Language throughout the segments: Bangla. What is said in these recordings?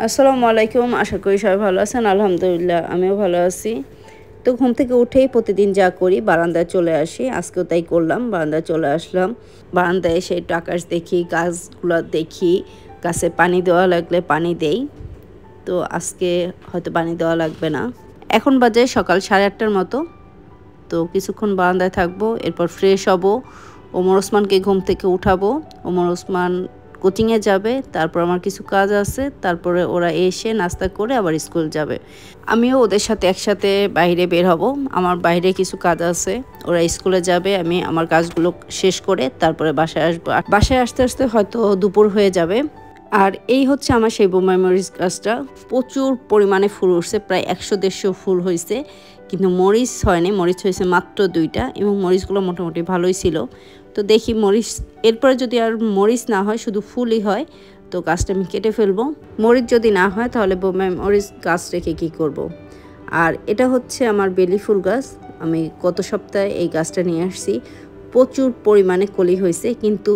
আসসালামু আলাইকুম। আশা করি সবাই ভালো আছেন। আলহামদুলিল্লাহ আমিও ভালো আছি। তো ঘুম থেকে উঠেই প্রতিদিন যা করি বারান্দায় চলে আসি। আজকেও তাই করলাম, বারান্দায় চলে আসলাম। বারান্দায় এসে একটু আকাশ দেখি, গাছগুলো দেখি, গাছে পানি দেওয়া লাগলে পানি দেই। তো আজকে হয়তো পানি দেওয়া লাগবে না। এখন বাজে সকাল 8:30টার মতো। তো কিছুক্ষণ বারান্দায় থাকবো, এরপর ফ্রেশ হব, ওমর ওসমানকে ঘুম থেকে উঠাবো। ওমর ওসমান কোচিংয়ে যাবে, তারপর আমার কিছু কাজ আছে, তারপরে ওরা এসে নাস্তা করে আবার স্কুল যাবে। আমিও ওদের সাথে একসাথে বাইরে বের হব, আমার বাইরে কিছু কাজ আছে। ওরা স্কুলে যাবে, আমি আমার কাজগুলো শেষ করে তারপরে বাসায় আসবো। বাসায় আসতে আসতে হয়তো দুপুর হয়ে যাবে। আর এই হচ্ছে আমার সেই বোম্বাই মরিচ গাছটা। প্রচুর পরিমাণে ফুল উঠছে, প্রায় 100-150 ফুল হয়েছে, কিন্তু মরিচ হয়নি। মরিচ হয়েছে মাত্র 2টা এবং মরিচগুলো মোটামুটি ভালোই ছিল। তো দেখি মরিচ, এরপরে যদি আর মরিচ না হয়, শুধু ফুলই হয়, তো গাছটা আমি কেটে ফেলবো। মরিচ যদি না হয় তাহলে বোম্বাই মরিচ গাছ রেখে কী করব। আর এটা হচ্ছে আমার বেলি ফুল গাছ। আমি গত সপ্তাহে এই গাছটা নিয়ে আসছি। প্রচুর পরিমাণে কলি হয়েছে, কিন্তু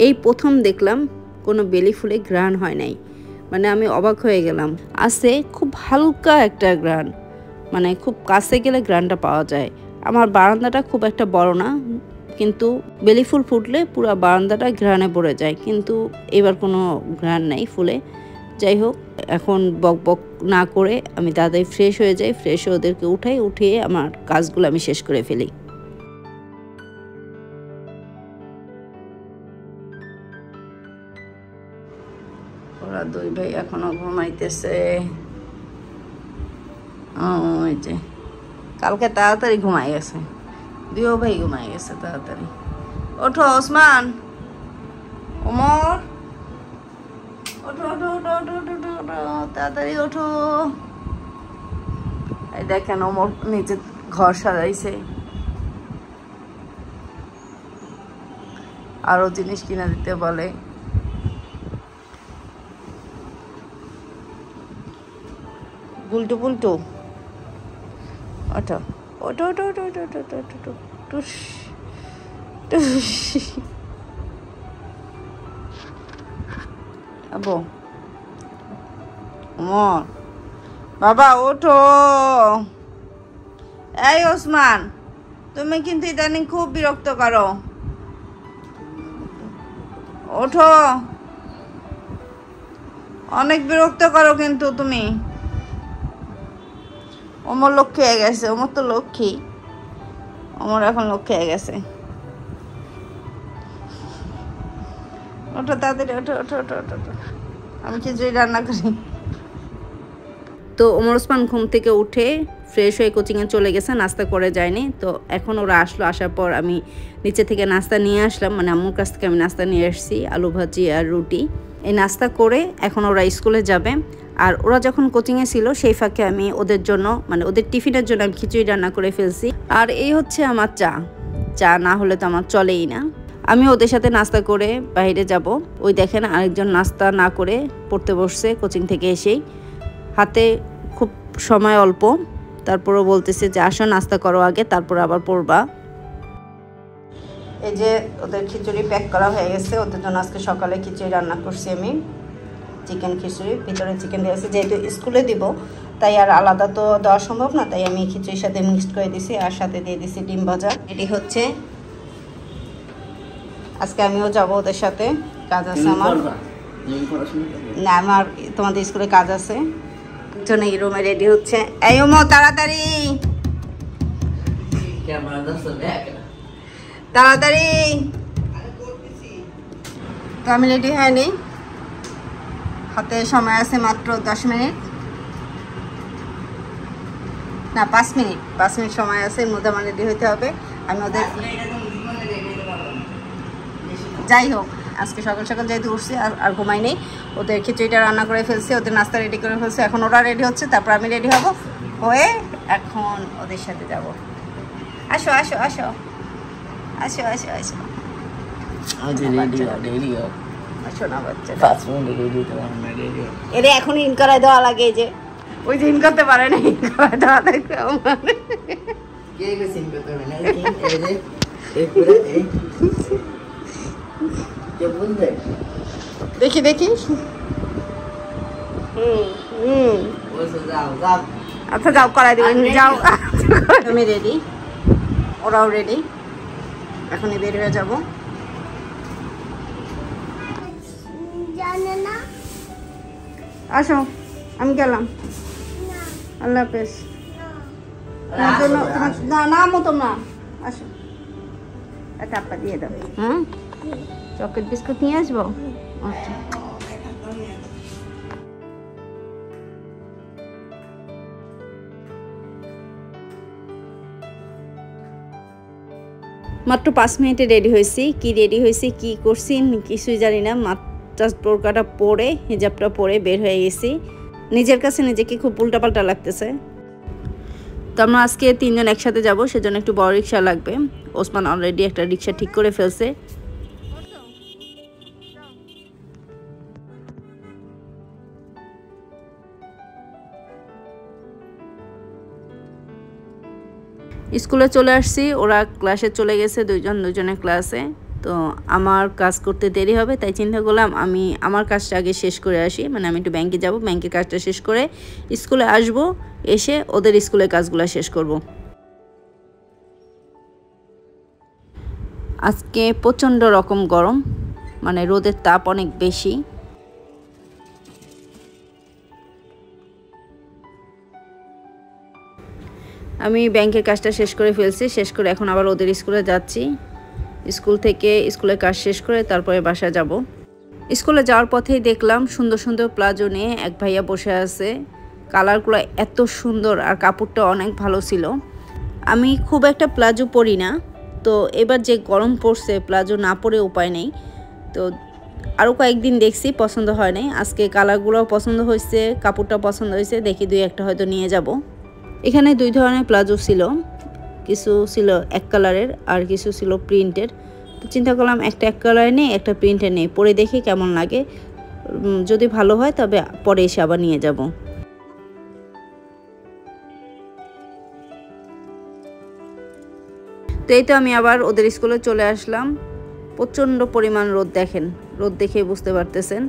এই প্রথম দেখলাম কোনো বেলি ফুলে ঘ্রাণ হয় নাই। মানে আমি অবাক হয়ে গেলাম। আছে খুব হালকা একটা ঘ্রাণ, মানে খুব কাছে গেলে ঘ্রাণটা পাওয়া যায়। আমার বারান্দাটা খুব একটা বড় না, কিন্তু বেলি ফুল ফুটলে পুরো বারান্দাটা ঘ্রাণে ভরে যায়, কিন্তু এবার কোনো ঘ্রাণ নাই ফুলে। যাই হোক, এখন বক বক না করে আমি তাড়াতাড়ি ফ্রেশ হয়ে যাই। ফ্রেশ হয়ে ওদেরকে উঠিয়ে আমার কাজগুলো আমি শেষ করে ফেলি। ওরা দুই ভাই এখনো ঘুমাইতেছে। ওই যে কালকে তাড়াতাড়ি ঘুমাই গেছে, দুইও ভাই ঘুমাই গেছে তাড়াতাড়ি। ওঠো ওসমান, ওমর, ওঠো ওঠো ওঠো ওঠো ওঠো ওঠো ওঠো, তাড়াতাড়ি ওঠো। এই দেখেন ওমর নিচে ঘর সাজাইছে, আরো জিনিস কিনে দিতে বলে। গুলটু পুলটু, ওঠো ওঠো ওঠো ওঠো ওঠো ওঠো ওঠো ওঠো, টুস টুস। আবো ওমর, বাবা ওঠো। এই ওসমান, তুমি কিন্তু ইদানিং খুব বিরক্ত করো, ওঠো। অনেক বিরক্ত করো কিন্তু তুমি। ওমর লক্ষ্মী হয়ে গেছে, ওমর তো লক্ষ্মী, ওমর এখন লক্ষ্মী হয়ে গেছে। ওঠো তাড়াতাড়ি, ওঠো ওঠো ওঠো ওঠো ওঠো, আমি খিচুড়ি রান্না করি। তো ওমর ওসমান ঘুম থেকে উঠে ফ্রেশ হয়ে কোচিংয়ে চলে গেছে, নাস্তা করে যায়নি। তো এখন ওরা আসলো, আসার পর আমি নিচে থেকে নাস্তা নিয়ে আসলাম, মানে আম্মুর কাছ থেকে আমি নাস্তা নিয়ে আসছি, আলু ভাজি আর রুটি। এই নাস্তা করে এখন ওরা স্কুলে যাবে। আর ওরা যখন কোচিংয়ে ছিল সেই ফাঁকে আমি ওদের জন্য, মানে ওদের টিফিনের জন্য আমি খিচুড়ি রান্না করে ফেলছি। আর এই হচ্ছে আমার চা। চা না হলে তো আমার চলেই না। আমি ওদের সাথে নাস্তা করে বাইরে যাব। ওই দেখেন আরেকজন নাস্তা না করে পড়তে বসছে কোচিং থেকে এসেই। হাতে খুব সময় অল্প, তারপরও বলতেছে যে আসো নাস্তা করো আগে, তারপর আবার পড়বা। এই যে ওদের খিচুড়ি প্যাক করা হয়ে গেছে। ওদের জন্য আজকে সকালে খিচুড়ি রান্না করছি আমি, চিকেন খিচুড়ি, ভিতরে চিকেন দিয়েছি। যেহেতু স্কুলে দিব তাই আর আলাদা তো দেওয়া সম্ভব না, তাই আমি খিচুড়ির সাথে মিক্সড করে দিছি, আর সাথে দিয়ে দিছি ডিম ভাজা। এটি হচ্ছে আজকে আমিও যাব ওদের সাথে, কাজ আছে আমার। না, আমার তোমাদের স্কুলে কাজ আছে, জন্য এই রুমে রেডি হচ্ছে। এই ওমো তাড়াতাড়ি তাড়াতাড়ি। তো আমি রেডি হয়নি, হাতে সময় আছে মাত্র 10 মিনিট, না 5 মিনিট, 5 মিনিট সময় আছে, এর মধ্যে আমার রেডি হইতে হবে। আমি ওদের, যাই হোক আজকে সকাল সকাল যেহেতু উঠছি আর ঘুমাই নেই, ওদের খিচুড়িটা রান্না করে ফেলছি, ওদের নাস্তা রেডি করে ফেলছি। এখন ওরা রেডি হচ্ছে, তারপর আমি রেডি হব, হয়ে এখন ওদের সাথে যাব। আসো আসো আসো আসো আসো আসো, আসো না বাচ্চা, এরে এখন ইন করাই দেওয়া লাগে, যে ওই যে ইন করতে পারে না, ইন করাই দেওয়া লাগবে আমার। দেখি দেখি আচ্ছা যাও, করাই দিবেন, যাও। আমি রেডি, ওরাও রেডি, এখনই বের হয়ে যাবো। আসো, আমি গেলাম, আল্লাহ হাফেজ। না না মতো না, আসো, একটা আপা দিয়ে দাও। হ্যাঁ, চকলেট বিস্কুট নিয়ে আসবো। আচ্ছা, মাত্র 5 মিনিটে রেডি হয়েছি। কি করছি কিছুই জানি না। মাত্র বোরকাটা পরে, হিজাবটা পরে বের হয়ে গেছি। নিজের কাছে নিজেকে খুব উল্টাপাল্টা লাগতেছে। তো আমরা আজকে 3 জন একসাথে যাব, সেজন্য একটু বড় রিক্সা লাগবে। ওসমান অলরেডি একটা রিক্সা ঠিক করে ফেলছে। স্কুলে চলে আসছি, ওরা ক্লাসে চলে গেছে, দুজনের ক্লাসে। তো আমার কাজ করতে দেরি হবে, তাই চিন্তা করলাম আমি আমার কাজটা আগে শেষ করে আসি। মানে আমি একটু ব্যাংকে যাব, ব্যাংকের কাজটা শেষ করে স্কুলে আসব, এসে ওদের স্কুলের কাজগুলো শেষ করব। আজকে প্রচণ্ড রকম গরম, মানে রোদের তাপ অনেক বেশি। আমি ব্যাংকের কাজটা শেষ করে ফেলছি, শেষ করে এখন আবার ওদের স্কুলে যাচ্ছি। স্কুল থেকে স্কুলের কাজ শেষ করে তারপরে বাসা যাব। স্কুলে যাওয়ার পথেই দেখলাম সুন্দর সুন্দর প্লাজো নিয়ে এক ভাইয়া বসে আছে। কালারগুলো এত সুন্দর আর কাপড়টা অনেক ভালো ছিল। আমি খুব একটা প্লাজো পরি না, তো এবার যে গরম পড়ছে প্লাজো না পরে উপায় নেই। তো আরও কয়েকদিন দেখছি, পছন্দ হয় নাই। আজকে কালারগুলোও পছন্দ হয়েছে, কাপড়টা পছন্দ হয়েছে, দেখি 2-1টা হয়তো নিয়ে যাব। এখানে 2 ধরনের প্লাজো ছিল, কিছু ছিল এক কালারের আর কিছু ছিল প্রিন্টের। তো চিন্তা করলাম একটা এক কালারে নেই, একটা প্রিন্টের নেই, পরে দেখি কেমন লাগে। যদি ভালো হয় তবে পরে এসে আবার নিয়ে যাব। তো এই তো আমি আবার ওদের স্কুলে চলে আসলাম। প্রচণ্ড পরিমাণ রোদ, দেখেন, রোদ দেখে বুঝতে পারতেছেন।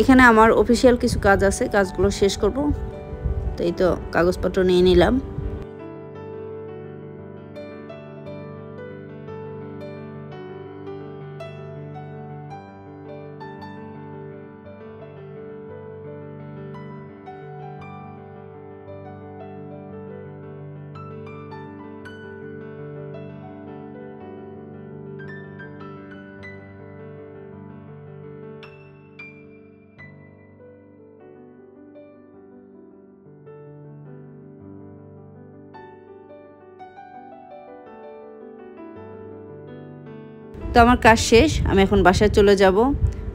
এখানে আমার অফিসিয়াল কিছু কাজ আছে, কাজগুলো শেষ করব। তো এই তো কাগজপত্র নিয়ে নিলাম। তো আমার কাজ শেষ, আমি এখন বাসায় চলে যাব।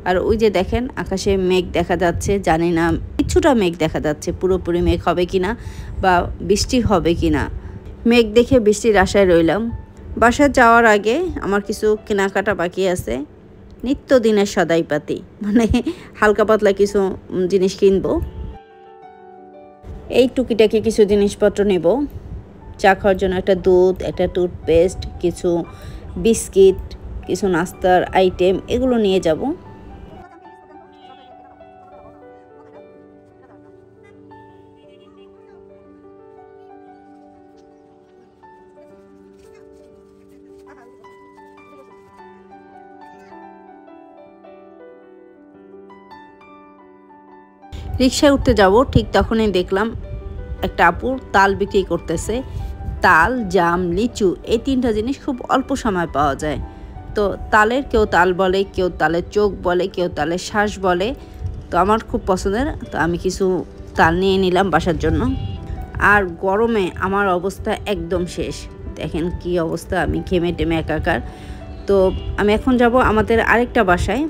আর ওই যে দেখেন আকাশে মেঘ দেখা যাচ্ছে, জানি না কিছুটা মেঘ দেখা যাচ্ছে, পুরোপুরি মেঘ হবে কিনা বা বৃষ্টি হবে কিনা। মেঘ দেখে বৃষ্টির আশায় রইলাম। বাসায় যাওয়ার আগে আমার কিছু কেনাকাটা বাকি আছে, নিত্যদিনের সদাইপাতি, মানে হালকা পাতলা কিছু জিনিস কিনবো। এই টুকিটাকি কিছু জিনিসপত্র নেব। চা খাওয়ার জন্য একটা দুধ, একটা টুথপেস্ট, কিছু বিস্কিট, কিছু নাস্তার আইটেম, এগুলো নিয়ে যাব। রিকশায় উঠতে যাব, ঠিক তখনই দেখলাম একটা আপু তাল বিক্রি করতেছে। তাল, জাম, লিচু, এই 3টা জিনিস খুব অল্প সময় পাওয়া যায়। তো তালের কেউ তাল বলে, কেউ তালের চোখ বলে, কেউ তালের শ্বাস বলে। তো আমার খুব পছন্দের, তো আমি কিছু তাল নিয়ে নিলাম বাসার জন্য। আর গরমে আমার অবস্থা একদম শেষ, দেখেন কি অবস্থা, আমি ঘেমে টেমে একাকার। তো আমি এখন যাব আমাদের আরেকটা বাসায়।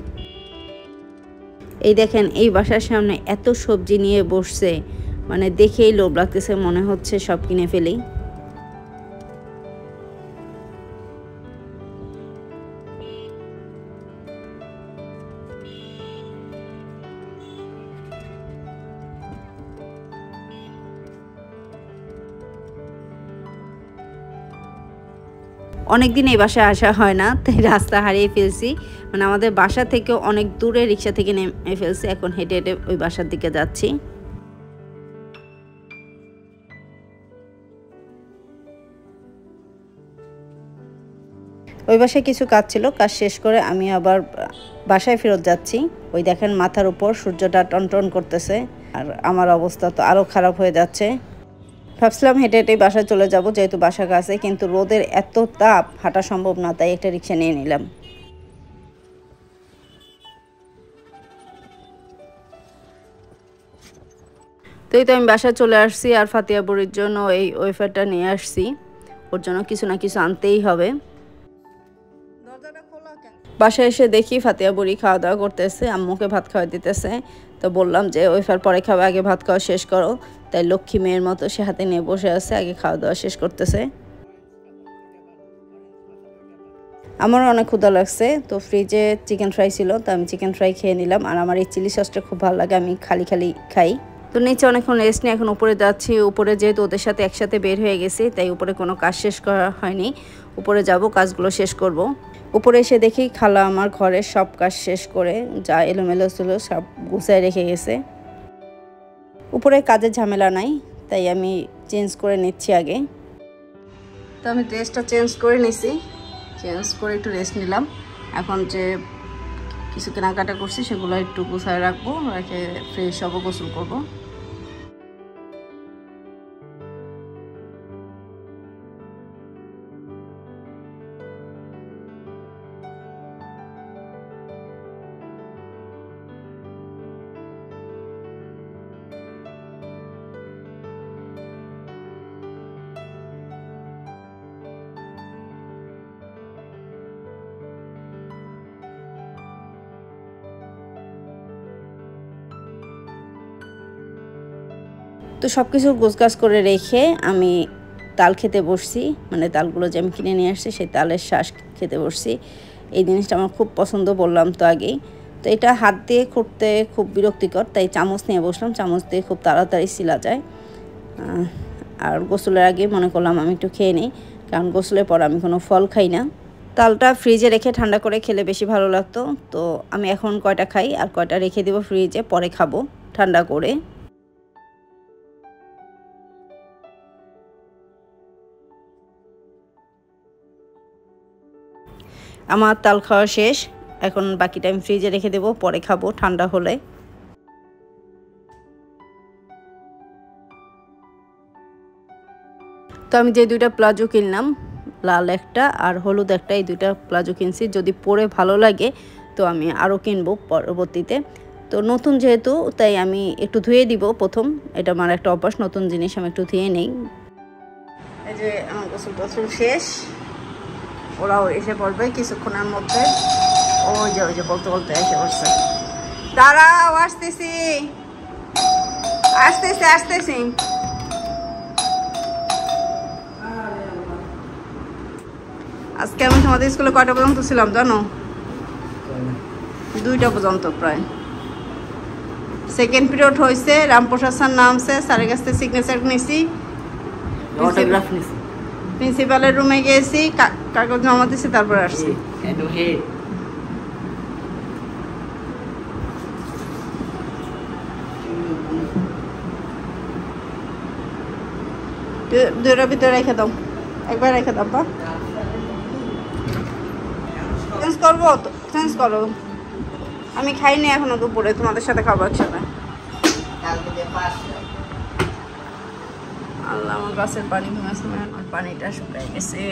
এই দেখেন এই বাসার সামনে এত সবজি নিয়ে বসছে, মানে দেখেই লোভ লাগতেছে, মনে হচ্ছে সব কিনে ফেলি। অনেকদিন এই বাসায় আসা হয় না, তাই রাস্তা হারিয়ে ফেলছি। মানে আমাদের বাসা থেকে অনেক দূরে রিক্সা থেকে নেমে ফেলছি, এখন হেঁটে হেঁটে ওই বাসার দিকে যাচ্ছি। ওই বাসায় কিছু কাজ ছিল, কাজ শেষ করে আমি আবার বাসায় ফেরত যাচ্ছি। ওই দেখেন মাথার উপর সূর্যটা টনটন করতেছে, আর আমার অবস্থা তো আরও খারাপ হয়ে যাচ্ছে। ভাবছিলাম হেঁটে হেঁটে বাসায় চলে যাব, যেহেতু বাসা কাছে, কিন্তু রোদের এত তাপ হাঁটা সম্ভব না, তাই একটা রিক্সা নিয়ে নিলাম। তো এই তো আমি বাসায় চলে আসছি, আর ফাতিয়া বুড়ির জন্য এই ওয়েফারটা নিয়ে আসছি। ওর জন্য কিছু না কিছু আনতেই হবে। বাসায় এসে দেখি ফাতিয়া বুড়ি খাওয়া দাওয়া করতেছে, আম্মুকে ভাত খাওয়া দিতেছে। তো বললাম যে ওয়েফার পরে খাবে, আগে ভাত খাওয়া শেষ করো। তাই লক্ষ্মী মেয়ের মতো সে হাতে নিয়ে বসে আছে, আগে খাওয়া দাওয়া শেষ করতেছে। আমারও অনেক ক্ষুধা লাগছে, তো ফ্রিজে চিকেন ফ্রাই ছিল, তো আমি চিকেন ফ্রাই খেয়ে নিলাম। আর আমার এই চিলি সসটা খুব ভালো লাগে, আমি খালি খালি খাই। তো নিচে অনেকক্ষণ রেস্ট নিয়ে এখন উপরে যাচ্ছি। উপরে যেহেতু ওদের সাথে একসাথে বের হয়ে গেছি, তাই উপরে কোনো কাজ শেষ করা হয়নি। উপরে যাব, কাজগুলো শেষ করব। উপরে এসে দেখি খালা আমার ঘরের সব কাজ শেষ করে, যা এলোমেলো ছিল সব গুছায় রেখে গেছে। উপরে কাজের ঝামেলা নাই, তাই আমি চেঞ্জ করে নিচ্ছি আগে। তো আমি ড্রেসটা চেঞ্জ করে নিছি, চেঞ্জ করে একটু রেস্ট নিলাম। এখন যে কিছু কেনাকাটা করছি সেগুলো একটু গুছায় রাখবো, রেখে ফ্রেশ হবো, গোসল করবো। তো সব কিছু গোছগাছ করে রেখে আমি তাল খেতে বসছি, মানে তালগুলো যে আমি কিনে নিয়ে আসছি সেই তালের শ্বাস খেতে বসছি। এই জিনিসটা আমার খুব পছন্দ, বললাম তো আগেই। তো এটা হাত দিয়ে খুঁড়তে খুব বিরক্তিকর, তাই চামচ নিয়ে বসলাম। চামচ দিয়ে খুব তাড়াতাড়ি ছিলা যায়। আর গোসলের আগে মনে করলাম আমি একটু খেয়ে নিই, কারণ গোসলের পর আমি কোনো ফল খাই না। তালটা ফ্রিজে রেখে ঠান্ডা করে খেলে বেশি ভালো লাগতো। তো আমি এখন কয়টা খাই, আর কয়টা রেখে দেবো ফ্রিজে, পরে খাবো ঠান্ডা করে। আমার তাল খাওয়া শেষ, এখন বাকিটা আমি ফ্রিজে রেখে দেবো, পরে খাবো ঠান্ডা হলে। তো আমি যে দুইটা প্লাজো কিনলাম, লাল একটা আর হলুদ একটা, এই দুইটা প্লাজো কিনছি। যদি পরে ভালো লাগে তো আমি আরও কিনবো পরবর্তীতে। তো নতুন যেহেতু, তাই আমি একটু ধুয়ে দিব প্রথম। এটা আমার একটা অভ্যাস, নতুন জিনিস আমি একটু ধুয়ে নেই। এই যে আমার গোসল টোসল শেষ, ওরাও এসে পড়বে কিছুক্ষণের মধ্যে। ওই যে বলতে বলতে এসে পড়ছে। দাঁড়াও, আসতেছি আসতেছি আসতেছি। আজকে আমি তোমাদের স্কুলে কয়টা পর্যন্ত ছিলাম জানো? 2টা পর্যন্ত প্রায়। সেকেন্ড পিরিয়ড হয়েছে, রামপ্রসাদ স্যার নামছে, স্যারের কাছ থেকে সিগনেচার নিয়েছি, প্রিন্সিপালের রুমে গিয়েছি, কাগজ জমা দিয়েছি, তারপর আসছি। দুইটার ভিতরে রেখে দাও, একবার রেখে দাও। বা চেঞ্জ করবো তো, চেঞ্জ করো। আমি খাইনি এখনো দুপুরে, তোমাদের সাথে খাবো একসাথে। আল্লাহ, আমার গাছের পানি ভেঙেছে, আমার পানিটা শুকাই গেছে।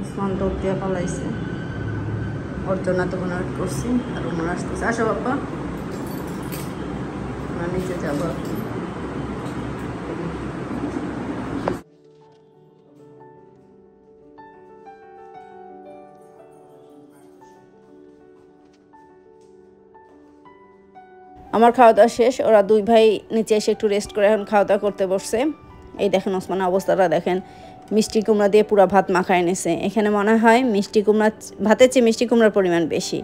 উসমান দৌড় দিয়ে পালাইছে, ওর জন্য তখন ওয়েট করছি। আর ওনার আসতেছে, আসো বাপ্পা, ওনার নিচে যাবো। আমার খাওয়া দাওয়া শেষ, ওরা দুই ভাই নিচে এসে একটু রেস্ট করে এখন খাওয়া দাওয়া করতে বসছে। এই দেখেন ওসমানের অবস্থাটা দেখেন, মিষ্টি কুমড়া দিয়ে পুরো ভাত মাখায় এনেছে। এখানে মনে হয় মিষ্টি কুমড়া, ভাতের চেয়ে মিষ্টি কুমড়ার পরিমাণ বেশি,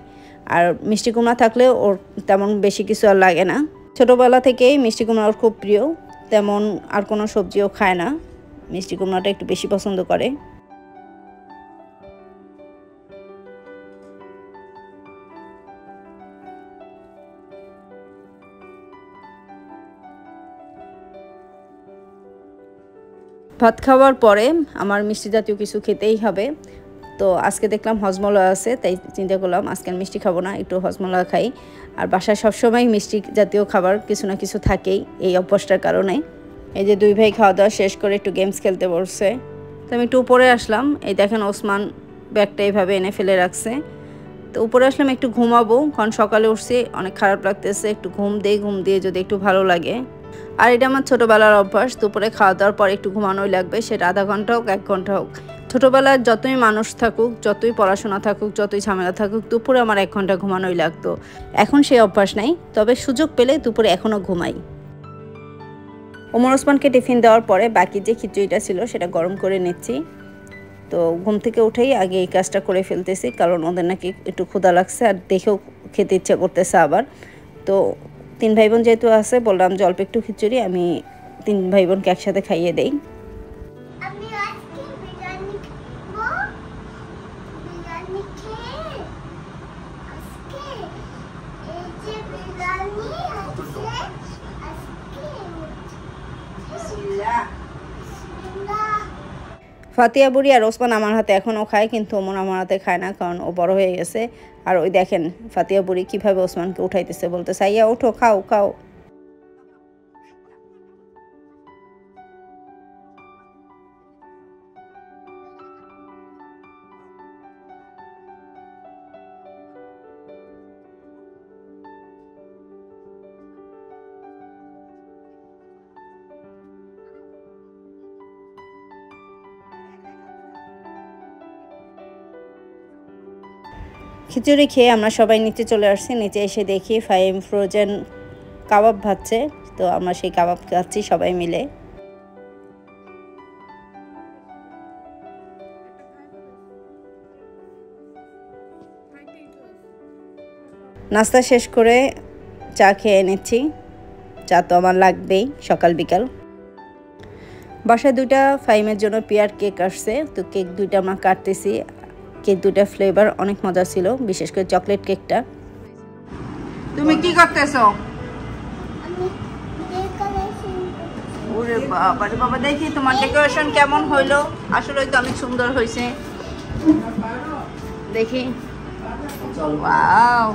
আর মিষ্টি কুমড়া থাকলে ওর তেমন বেশি কিছু আর লাগে না। ছোটোবেলা থেকেই মিষ্টি কুমড়া ওর খুব প্রিয়, তেমন আর কোনো সবজিও খায় না, মিষ্টি কুমড়াটা একটু বেশি পছন্দ করে। ভাত খাওয়ার পরে আমার মিষ্টি জাতীয় কিছু খেতেই হবে। তো আজকে দেখলাম হজমলা আছে, তাই চিন্তা করলাম আজকে আর মিষ্টি খাবো না, একটু হজমলা খাই। আর বাসায় সবসময় মিষ্টি জাতীয় খাবার কিছু না কিছু থাকেই এই অভ্যাসটার কারণে। এই যে দুই ভাই খাওয়া দাওয়া শেষ করে একটু গেমস খেলতে বসছে। তো আমি একটু উপরে আসলাম, এই দেখেন ওসমান ব্যাগটা এইভাবে এনে ফেলে রাখছে। তো উপরে আসলাম একটু ঘুমাবো, কারণ সকালে উঠছি অনেক খারাপ লাগতেছে, একটু ঘুম দিয়ে যদি একটু ভালো লাগে। আর এটা আমার ছোটোবেলার অভ্যাস, দুপুরে খাওয়া দাওয়ার পর একটু ঘুমানোই লাগবে, সেটা আধা ঘন্টা হোক 1 ঘন্টা হোক। ছোটোবেলার যতই মানুষ থাকুক, যতই পড়াশোনা থাকুক, যতই ঝামেলা থাকুক, দুপুরে আমার 1 ঘন্টা ঘুমানোই লাগতো। এখন সেই অভ্যাস নাই, তবে সুযোগ পেলে দুপুরে এখনও ঘুমাই। ওমর ওসমানকে টিফিন দেওয়ার পরে বাকি যে খিচুড়িটা ছিল সেটা গরম করে নিচ্ছি। তো ঘুম থেকে উঠেই আগে এই কাজটা করে ফেলতেছি, কারণ ওদের নাকি একটু ক্ষুধা লাগছে আর দেখেও খেতে ইচ্ছা করতেছে আবার। তো 3 ভাই বোন যেহেতু আছে, বললাম যে অল্প একটু খিচুড়ি আমি 3 ভাই বোনকে একসাথে খাইয়ে দেই। ফাতিয়া বুড়ি আর ওসমান আমার হাতে এখনও খায়, কিন্তু ওমর আমার হাতে খায় না, কারণ ও বড় হয়ে গেছে। আর ওই দেখেন ফাতিয়া বুড়ি কীভাবে ওসমানকে উঠাইতেছে, বলতে সাইয়া ওঠো, খাও খাও। খিচুড়ি খেয়ে আমরা সবাই নিচে চলে আসছি। নিচে এসে দেখি ফাইম ফ্রোজেন কাবাব ভাজছে, তো আমরা সেই কাবাব খাচ্ছি সবাই মিলে। নাস্তা শেষ করে চা খেয়ে নিচ্ছি, চা তো আমার লাগবেই সকাল বিকাল। বাসায় 2টা ফাইমের জন্য পেয়ার কেক আসছে, তো কেক 2টা আমরা কাটতেছি। কেক 2টা ফ্লেভার অনেক মজা ছিল, বিশেষ করে চকলেট কেকটা। তুমি কি করতেছো? ওরে বাবা রে বাবা, দেখি তোমার ডেকোরেশন কেমন হইলো। আসলে তো অনেক সুন্দর হয়েছে, দেখি। ওয়াও,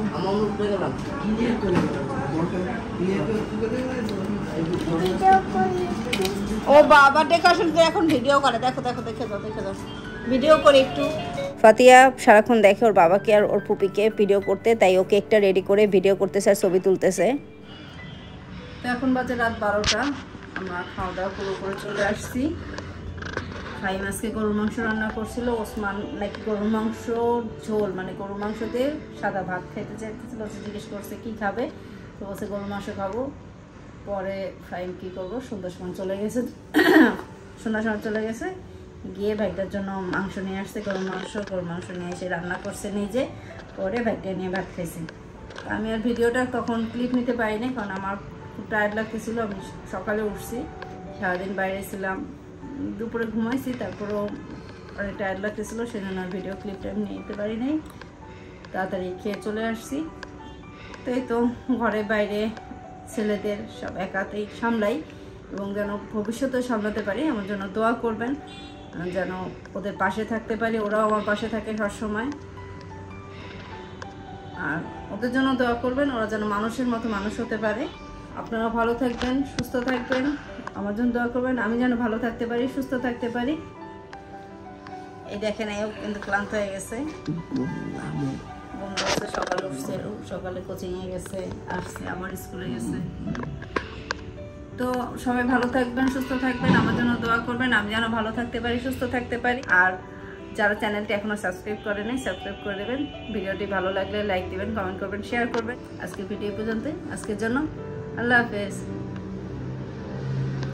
ও বাবা ডেকোরেশন করে এখন ভিডিও করে, দেখো দেখো, দেখে দাও দেখে দাও, ভিডিও করে একটু। ফাতিয়া সারাক্ষণ দেখে ওর বাবাকে আর ওর ফুপিকে ভিডিও করতে, তাই ও কেকটা রেডি করে ভিডিও করতেছে আর ছবি তুলতেছে। তো এখন বাজে রাত 12টা, আমরা খাওয়া দাওয়া করে চলে আসছি। ফাইম আজকে গরুর মাংস রান্না করছিল, ওসমান নাকি গরুর মাংস ঝোল, মানে গরুর মাংস দিয়ে সাদা ভাত খেতে চাইতেছিল। জিজ্ঞেস করছে কি খাবে, তো বলছে গরুর মাংস খাবো। পরে ফাইম কি করবো, সন্ধ্যার সময় চলে গেছে, গিয়ে ভাইটার জন্য মাংস নিয়ে আসছে, গরুর মাংস নিয়ে এসে রান্না করছে নিজে, পরে ভাইটা নিয়ে ভাত খাইছি। আমি আর ভিডিওটা তখন ক্লিপ নিতে পারিনি, কারণ আমার খুব টায়ার্ড লাগতেছিল। আমি সকালে উঠছি, সারাদিন বাইরে ছিলাম, দুপুরে ঘুমাইছি, তারপরেও অনেক টায়ার্ড লাগতেছিলো, সেজন্য আর ভিডিও ক্লিপটা আমি নিতে পারি নাই। তাড়াতাড়ি খেয়ে চলে আসছি। তো এই তো ঘরে বাইরে ছেলেদের সব একাতেই সামলাই, এবং যেন ভবিষ্যতেও সামলাতে পারি, আমার জন্য দোয়া করবেন, যেন ওদের পাশে থাকতে পারি, ওরাও আমার পাশে থাকে সবসময়। আর ওদের জন্য দোয়া করবেন, ওরা যেন মানুষের মতো মানুষ হতে পারে। আপনারা ভালো থাকবেন, সুস্থ থাকবেন, আমার জন্য দোয়া করবেন, আমি যেন ভালো থাকতে পারি, সুস্থ থাকতে পারি। এই দেখেন, এও কিন্তু ক্লান্ত হয়ে গেছে, সকালে উঠছে, সকালে কোচিংয়ে গেছে, আসছে আবার স্কুলে গেছে। তো সবাই ভালো থাকবেন, সুস্থ থাকবেন, আমার জন্য দোয়া করবেন, আমি যেন ভালো থাকতে পারি, সুস্থ থাকতে পারি। আর যারা চ্যানেলটি এখনো সাবস্ক্রাইব করে নাই, সাবস্ক্রাইব করে দেবেন। ভিডিওটি ভালো লাগলে লাইক দিবেন, কমেন্ট করবেন, শেয়ার করবেন। আজকে ভিডিও পর্যন্ত, আজকের জন্য আল্লাহ হাফেজ।